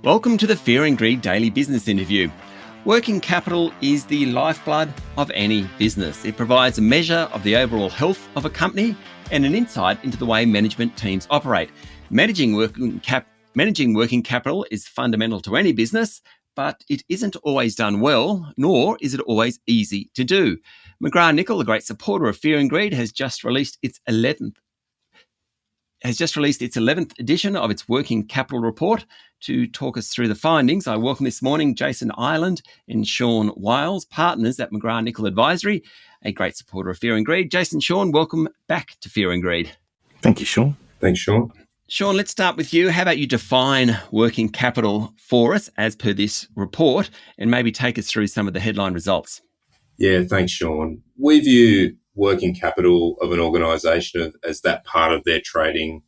Welcome to the Fear and Greed Daily Business Interview. Working capital is the lifeblood of any business. It provides a measure of the overall health of a company and an insight into the way management teams operate. Managing working capital is fundamental to any business, but it isn't always done well, nor is it always easy to do. McGrathNicol, a great supporter of Fear and Greed, has just released its 11th edition of its Working Capital Report. To talk us through the findings, I welcome this morning Jason Ireland and Sean Wiles, partners at McGrathNicol Advisory, a great supporter of Fear and Greed. Jason, Sean, welcome back to Fear and Greed. Thank you, Sean. Thanks, Sean. Sean, let's start with you. How about you define working capital for us as per this report and maybe take us through some of the headline results? Yeah, thanks, Sean. We view working capital of an organisation as that part of their trading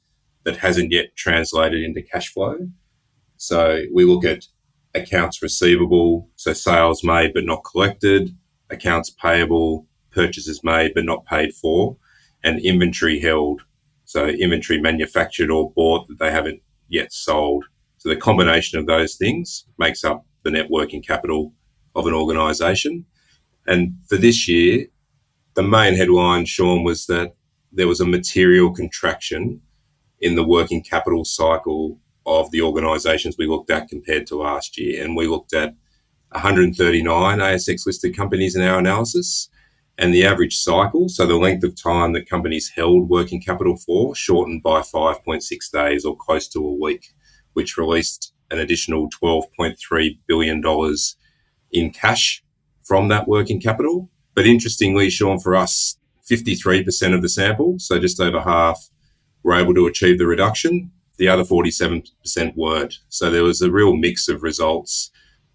that hasn't yet translated into cash flow. So we look at accounts receivable, so sales made but not collected, accounts payable, purchases made but not paid for, and inventory held, so inventory manufactured or bought that they haven't yet sold. So the combination of those things makes up the net working capital of an organisation. And for this year, the main headline, Sean, was that there was a material contraction in the working capital cycle of the organisations we looked at compared to last year. And we looked at 139 ASX listed companies in our analysis, and the average cycle, so the length of time that companies held working capital for, shortened by 5.6 days or close to a week, which released an additional $12.3 billion in cash from that working capital. But interestingly, Sean, for us, 53% of the sample, so just over half, were able to achieve the reduction. The other 47% weren't. So there was a real mix of results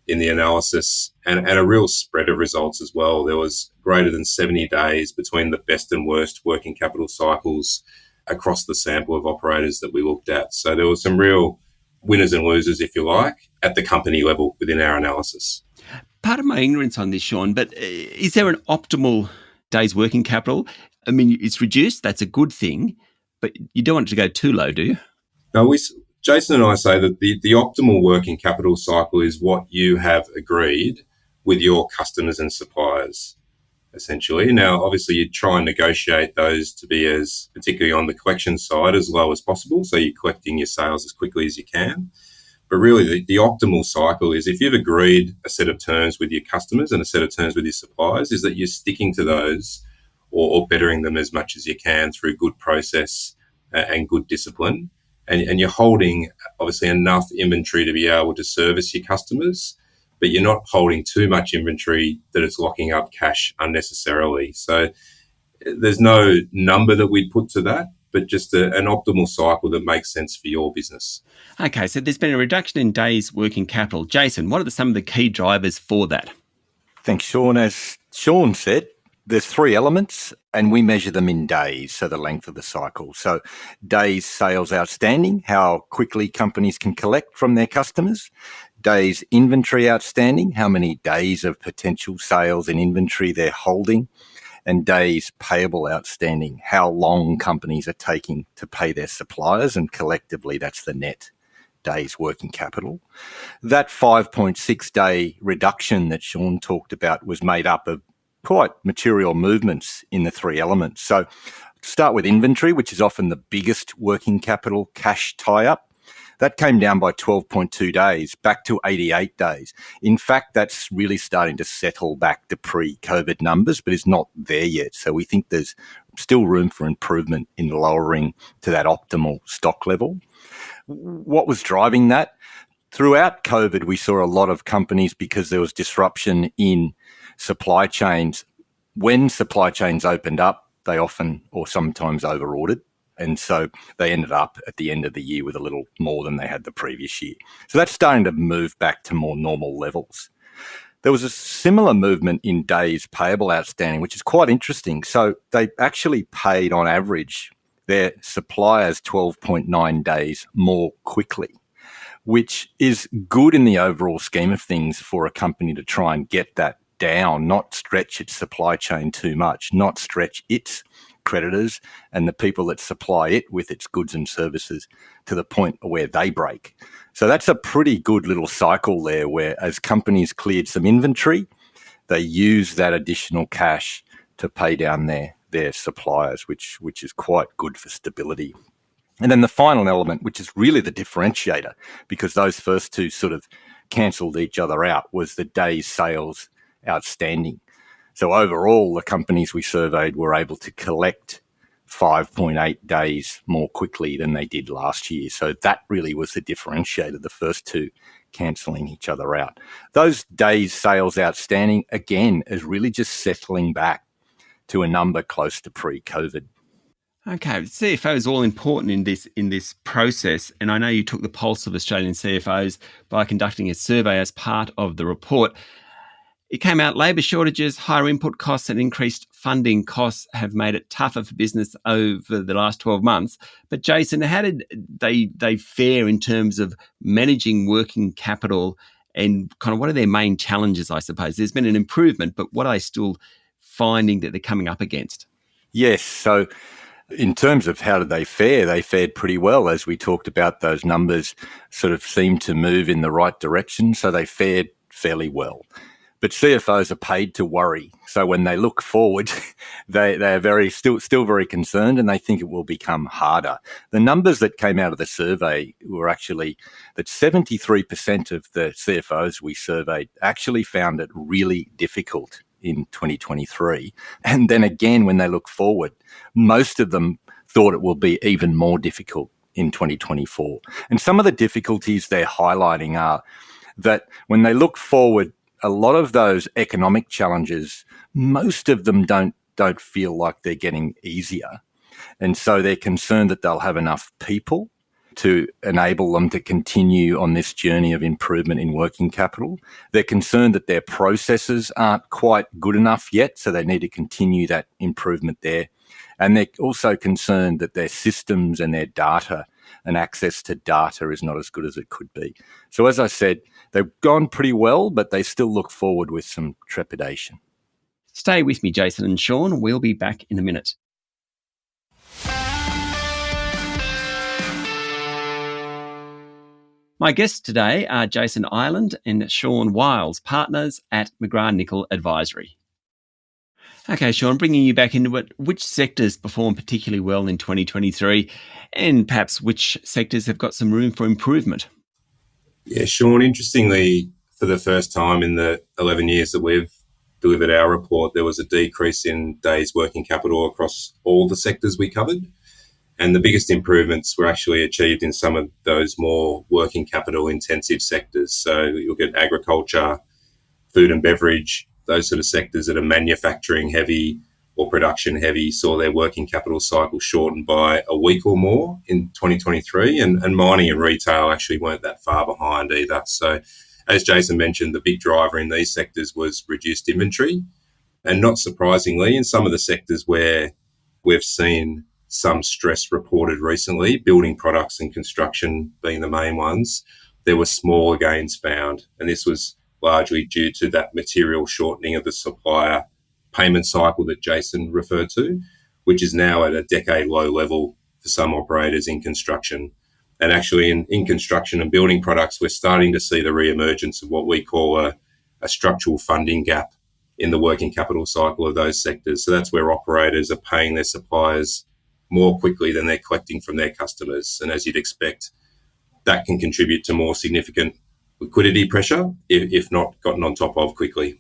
in the analysis and a real spread of results as well. There was greater than 70 days between the best and worst working capital cycles across the sample of operators that we looked at. So there was some real winners and losers, if you like, at the company level within our analysis. Part of my ignorance on this, Sean, but is there an optimal days working capital? I mean, it's reduced, that's a good thing, but you don't want it to go too low, do you? No, Jason and I say that the optimal working capital cycle is what you have agreed with your customers and suppliers, essentially. Now, obviously, you try and negotiate those to be as, particularly on the collection side, as low as possible, so you're collecting your sales as quickly as you can. But really, the optimal cycle is if you've agreed a set of terms with your customers and a set of terms with your suppliers, is that you're sticking to those or bettering them as much as you can through good process and good discipline. And you're holding, obviously, enough inventory to be able to service your customers, but you're not holding too much inventory that it's locking up cash unnecessarily. So there's no number that we'd put to that, but just an optimal cycle that makes sense for your business. Okay, so there's been a reduction in days working capital. Jason, what are some of the key drivers for that? Thanks, Sean. As Sean said, there's three elements and we measure them in days, so the length of the cycle. So days sales outstanding, how quickly companies can collect from their customers. Days inventory outstanding, how many days of potential sales in inventory they're holding. And days payable outstanding, how long companies are taking to pay their suppliers, and collectively that's the net days working capital. That 5.6 day reduction that Sean talked about was made up of quite material movements in the three elements. So start with inventory, which is often the biggest working capital cash tie-up. That came down by 12.2 days, back to 88 days. In fact, that's really starting to settle back to pre-COVID numbers, but is not there yet. So we think there's still room for improvement in lowering to that optimal stock level. What was driving that? Throughout COVID, we saw a lot of companies, because there was disruption in supply chains. When supply chains opened up, they often or sometimes over-ordered. And so they ended up at the end of the year with a little more than they had the previous year. So that's starting to move back to more normal levels. There was a similar movement in days payable outstanding, which is quite interesting. So they actually paid on average their suppliers 12.9 days more quickly, which is good in the overall scheme of things for a company to try and get that down, not stretch its supply chain too much, not stretch its creditors and the people that supply it with its goods and services to the point where they break. So that's a pretty good little cycle there where as companies cleared some inventory, they use that additional cash to pay down their suppliers, which is quite good for stability. And then the final element, which is really the differentiator, because those first two sort of cancelled each other out, was the days sales outstanding. So overall, the companies we surveyed were able to collect 5.8 days more quickly than they did last year. So that really was the differentiator, the first two cancelling each other out. Those days sales outstanding, again, is really just settling back to a number close to pre-COVID. Okay, CFO is all important in this process, and I know you took the pulse of Australian CFOs by conducting a survey as part of the report. It came out labour shortages, higher input costs and increased funding costs have made it tougher for business over the last 12 months. But Jason, how did they fare in terms of managing working capital and kind of what are their main challenges, I suppose? There's been an improvement, but what are they still finding that they're coming up against? Yes, so in terms of how did they fare, they fared pretty well. As we talked about, those numbers sort of seemed to move in the right direction, so they fared fairly well. But CFOs are paid to worry. So when they look forward, they are still very concerned and they think it will become harder. The numbers that came out of the survey were actually that 73% of the CFOs we surveyed actually found it really difficult in 2023. And then again, when they look forward, most of them thought it will be even more difficult in 2024. And some of the difficulties they're highlighting are that when they look forward, a lot of those economic challenges, most of them don't feel like they're getting easier. And so they're concerned that they'll have enough people to enable them to continue on this journey of improvement in working capital. They're concerned that their processes aren't quite good enough yet, so they need to continue that improvement there. And they're also concerned that their systems and their data and access to data is not as good as it could be. So as I said, they've gone pretty well, but they still look forward with some trepidation. Stay with me, Jason and Sean. We'll be back in a minute. My guests today are Jason Ireland and Sean Wiles, partners at McGrathNicol Advisory. Okay, Sean, bringing you back into it, which sectors performed particularly well in 2023 and perhaps which sectors have got some room for improvement? Yeah, Sean, interestingly, for the first time in the 11 years that we've delivered our report, there was a decrease in days working capital across all the sectors we covered. And the biggest improvements were actually achieved in some of those more working capital intensive sectors. So you look at agriculture, food and beverage, those sort of sectors that are manufacturing heavy or production heavy saw their working capital cycle shortened by a week or more in 2023. And mining and retail actually weren't that far behind either. So as Jason mentioned, the big driver in these sectors was reduced inventory. And not surprisingly, in some of the sectors where we've seen some stress reported recently, building products and construction being the main ones, there were smaller gains found. And this was largely due to that material shortening of the supplier payment cycle that Jason referred to, which is now at a decade low level for some operators in construction. And actually in construction and building products, we're starting to see the re-emergence of what we call a structural funding gap in the working capital cycle of those sectors. So that's where operators are paying their suppliers more quickly than they're collecting from their customers. And as you'd expect, that can contribute to more significant liquidity pressure if not gotten on top of quickly.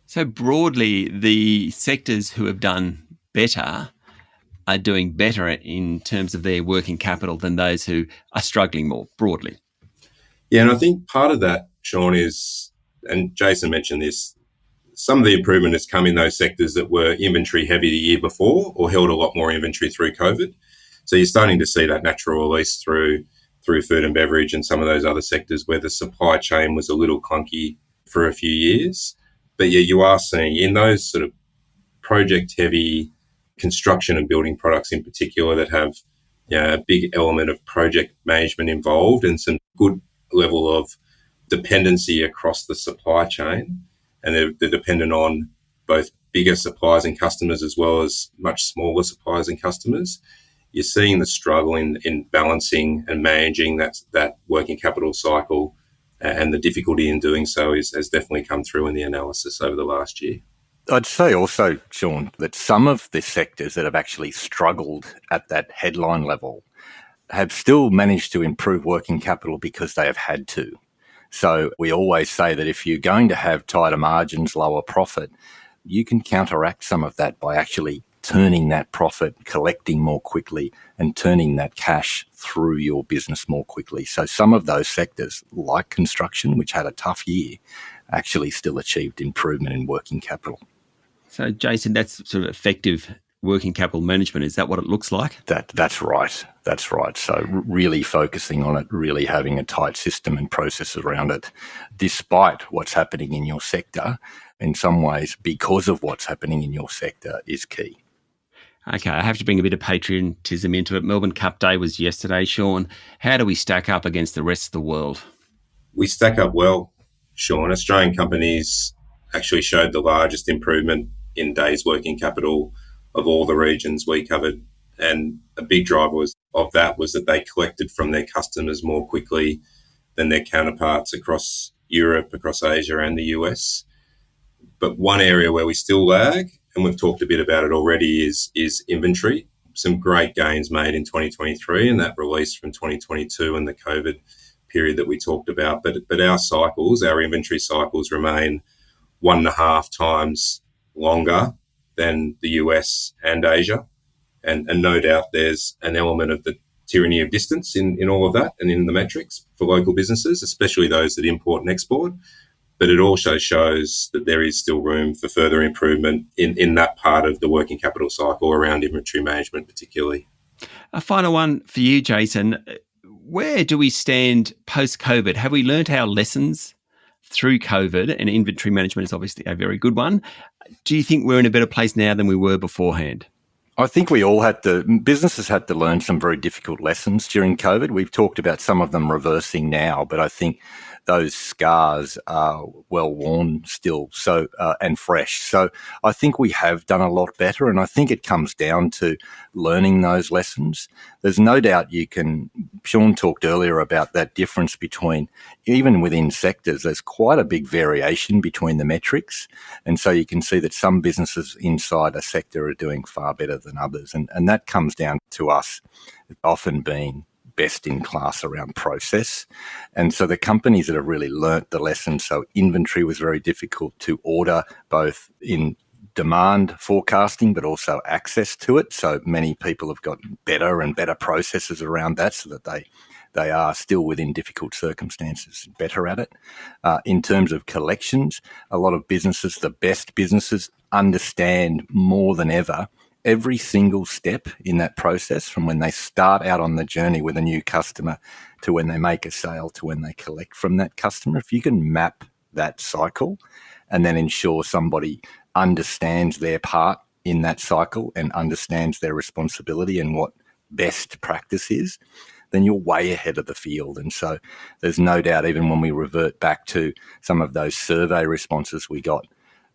So broadly, the sectors who have done better are doing better in terms of their working capital than those who are struggling more broadly. Yeah, and I think part of that, Sean, is, and Jason mentioned this, some of the improvement has come in those sectors that were inventory heavy the year before or held a lot more inventory through COVID. So you're starting to see that natural release through food and beverage and some of those other sectors where the supply chain was a little clunky for a few years. But yeah, you are seeing in those sort of project-heavy construction and building products in particular that have a big element of project management involved and some good level of dependency across the supply chain. And they're dependent on both bigger suppliers and customers as well as much smaller suppliers and customers, you're seeing the struggle in balancing and managing that working capital cycle, and the difficulty in doing so has definitely come through in the analysis over the last year. I'd say also, Sean, that some of the sectors that have actually struggled at that headline level have still managed to improve working capital because they have had to. So we always say that if you're going to have tighter margins, lower profit, you can counteract some of that by actually turning that profit, collecting more quickly, and turning that cash through your business more quickly. So some of those sectors, like construction, which had a tough year, actually still achieved improvement in working capital. So, Jason, that's sort of effective working capital management. Is that what it looks like? That's right. That's right. So really focusing on it, really having a tight system and process around it, despite what's happening in your sector, in some ways, because of what's happening in your sector, is key. Okay, I have to bring a bit of patriotism into it. Melbourne Cup Day was yesterday, Sean. How do we stack up against the rest of the world? We stack up well, Sean. Australian companies actually showed the largest improvement in days working capital of all the regions we covered. And a big driver of that was that they collected from their customers more quickly than their counterparts across Europe, across Asia and the US. But one area where we still lag, and we've talked a bit about it already, is inventory. Some great gains made in 2023 and that release from 2022 and the COVID period that we talked about. But our inventory cycles remain 1.5 times longer than the US and Asia. And no doubt there's an element of the tyranny of distance in all of that and in the metrics for local businesses, especially those that import and export. But it also shows that there is still room for further improvement in that part of the working capital cycle around inventory management particularly. A final one for you, Jason. Where do we stand post-COVID? Have we learnt our lessons through COVID? And inventory management is obviously a very good one. Do you think we're in a better place now than we were beforehand? I think businesses had to learn some very difficult lessons during COVID. We've talked about some of them reversing now, but I think those scars are well worn still, and fresh. So I think we have done a lot better, and I think it comes down to learning those lessons. There's no doubt Sean talked earlier about that difference between, even within sectors, there's quite a big variation between the metrics. And so you can see that some businesses inside a sector are doing far better than others. And that comes down to us often being best in class around process. And so the companies that have really learnt the lesson, so inventory was very difficult to order, both in demand forecasting, but also access to it. So many people have got better and better processes around that so that they are still within difficult circumstances better at it. In terms of collections, a lot of businesses, the best businesses, understand more than ever every single step in that process, from when they start out on the journey with a new customer to when they make a sale to when they collect from that customer. If you can map that cycle and then ensure somebody understands their part in that cycle and understands their responsibility and what best practice is, then you're way ahead of the field. And so there's no doubt, even when we revert back to some of those survey responses we got,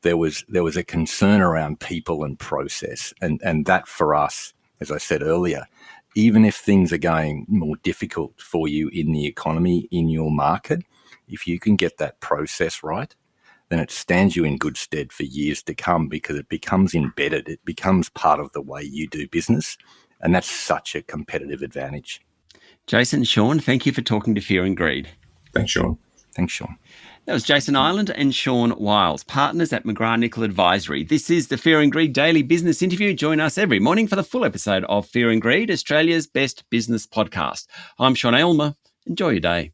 there was a concern around people and process. And that for us, as I said earlier, even if things are going more difficult for you in the economy, in your market, if you can get that process right, then it stands you in good stead for years to come, because it becomes embedded. It becomes part of the way you do business. And that's such a competitive advantage. Jason, Sean, thank you for talking to Fear and Greed. Thanks, Sean. Thanks, Sean. That was Jason Ireland and Sean Wiles, partners at McGrathNicol Advisory. This is the Fear and Greed Daily Business Interview. Join us every morning for the full episode of Fear and Greed, Australia's best business podcast. I'm Sean Aylmer. Enjoy your day.